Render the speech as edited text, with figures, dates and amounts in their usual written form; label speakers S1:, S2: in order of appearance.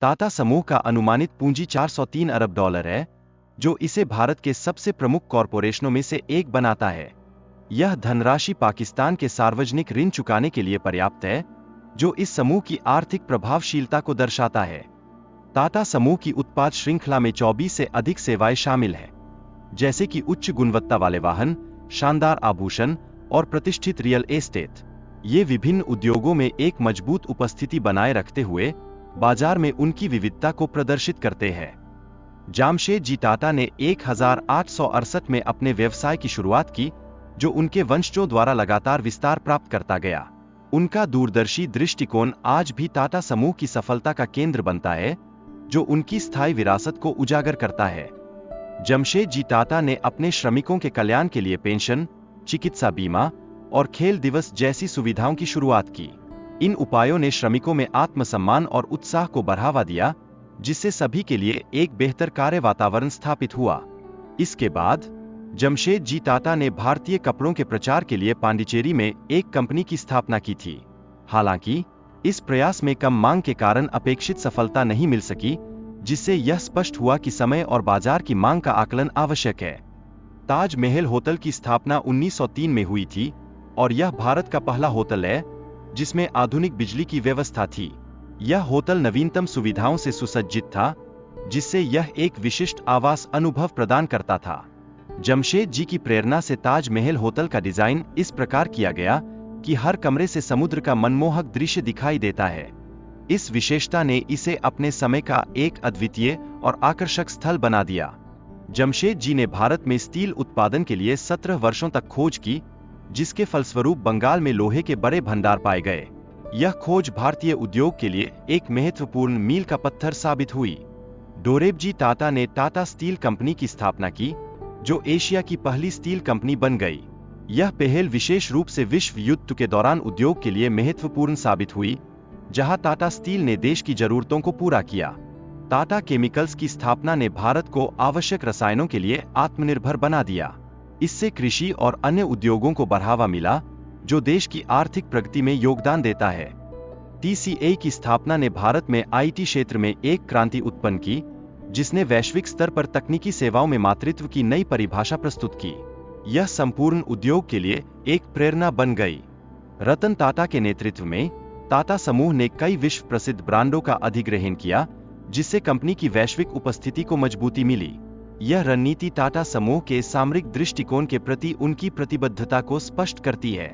S1: टाटा समूह का अनुमानित पूंजी $403 अरब है, जो इसे भारत के सबसे प्रमुख कॉरपोरेशनों में से एक बनाता है। यह धनराशि पाकिस्तान के सार्वजनिक ऋण चुकाने के लिए पर्याप्त है, जो इस समूह की आर्थिक प्रभावशीलता को दर्शाता है। टाटा समूह की उत्पाद श्रृंखला में 24 से अधिक सेवाएं शामिल हैं, जैसे कि उच्च गुणवत्ता वाले वाहन, शानदार आभूषण और प्रतिष्ठित रियल एस्टेट। ये विभिन्न उद्योगों में एक मजबूत उपस्थिति बनाए रखते हुए बाजार में उनकी विविधता को प्रदर्शित करते हैं। जमशेदजी टाटा ने 1868 में अपने व्यवसाय की शुरुआत की, जो उनके वंशजों द्वारा लगातार विस्तार प्राप्त करता गया। उनका दूरदर्शी दृष्टिकोण आज भी टाटा समूह की सफलता का केंद्र बनता है, जो उनकी स्थायी विरासत को उजागर करता है। जमशेदजी टाटा ने अपने श्रमिकों के कल्याण के लिए पेंशन, चिकित्सा बीमा और खेल दिवस जैसी सुविधाओं की शुरुआत की। इन उपायों ने श्रमिकों में आत्मसम्मान और उत्साह को बढ़ावा दिया, जिससे सभी के लिए एक बेहतर कार्य वातावरण स्थापित हुआ। इसके बाद जमशेदजी टाटा ने भारतीय कपड़ों के प्रचार के लिए पांडिचेरी में एक कंपनी की स्थापना की थी। हालांकि इस प्रयास में कम मांग के कारण अपेक्षित सफलता नहीं मिल सकी, जिससे यह स्पष्ट हुआ कि समय और बाजार की मांग का आकलन आवश्यक है। ताज महल होटल की स्थापना 1903 में हुई थी और यह भारत का पहला होटल है जिसमें आधुनिक बिजली की व्यवस्था थी। यह होटल नवीनतम सुविधाओं से सुसज्जित था, जिससे यह एक विशिष्ट आवास अनुभव प्रदान करता था। जमशेदजी की प्रेरणा से ताज महल होटल का डिजाइन इस प्रकार किया गया कि हर कमरे से समुद्र का मनमोहक दृश्य दिखाई देता है। इस विशेषता ने इसे अपने समय का एक अद्वितीय और आकर्षक स्थल बना दिया। जमशेदजी ने भारत में स्टील उत्पादन के लिए 17 वर्षों तक खोज की, जिसके फलस्वरूप बंगाल में लोहे के बड़े भंडार पाए गए। यह खोज भारतीय उद्योग के लिए एक महत्वपूर्ण मील का पत्थर साबित हुई। डोरेबजी टाटा ने टाटा स्टील कंपनी की स्थापना की, जो एशिया की पहली स्टील कंपनी बन गई। यह पहल विशेष रूप से विश्व युद्ध के दौरान उद्योग के लिए महत्वपूर्ण साबित हुई, जहां टाटा स्टील ने देश की जरूरतों को पूरा किया। टाटा केमिकल्स की स्थापना ने भारत को आवश्यक रसायनों के लिए आत्मनिर्भर बना दिया। इससे कृषि और अन्य उद्योगों को बढ़ावा मिला, जो देश की आर्थिक प्रगति में योगदान देता है। टीसीए की स्थापना ने भारत में आईटी क्षेत्र में एक क्रांति उत्पन्न की, जिसने वैश्विक स्तर पर तकनीकी सेवाओं में मातृत्व की नई परिभाषा प्रस्तुत की। यह संपूर्ण उद्योग के लिए एक प्रेरणा बन गई। रतन टाटा के नेतृत्व में टाटा समूह ने कई विश्व प्रसिद्ध ब्रांडों का अधिग्रहण किया, जिससे कंपनी की वैश्विक उपस्थिति को मजबूती मिली। यह रणनीति टाटा समूह के सामरिक दृष्टिकोण के प्रति उनकी प्रतिबद्धता को स्पष्ट करती है।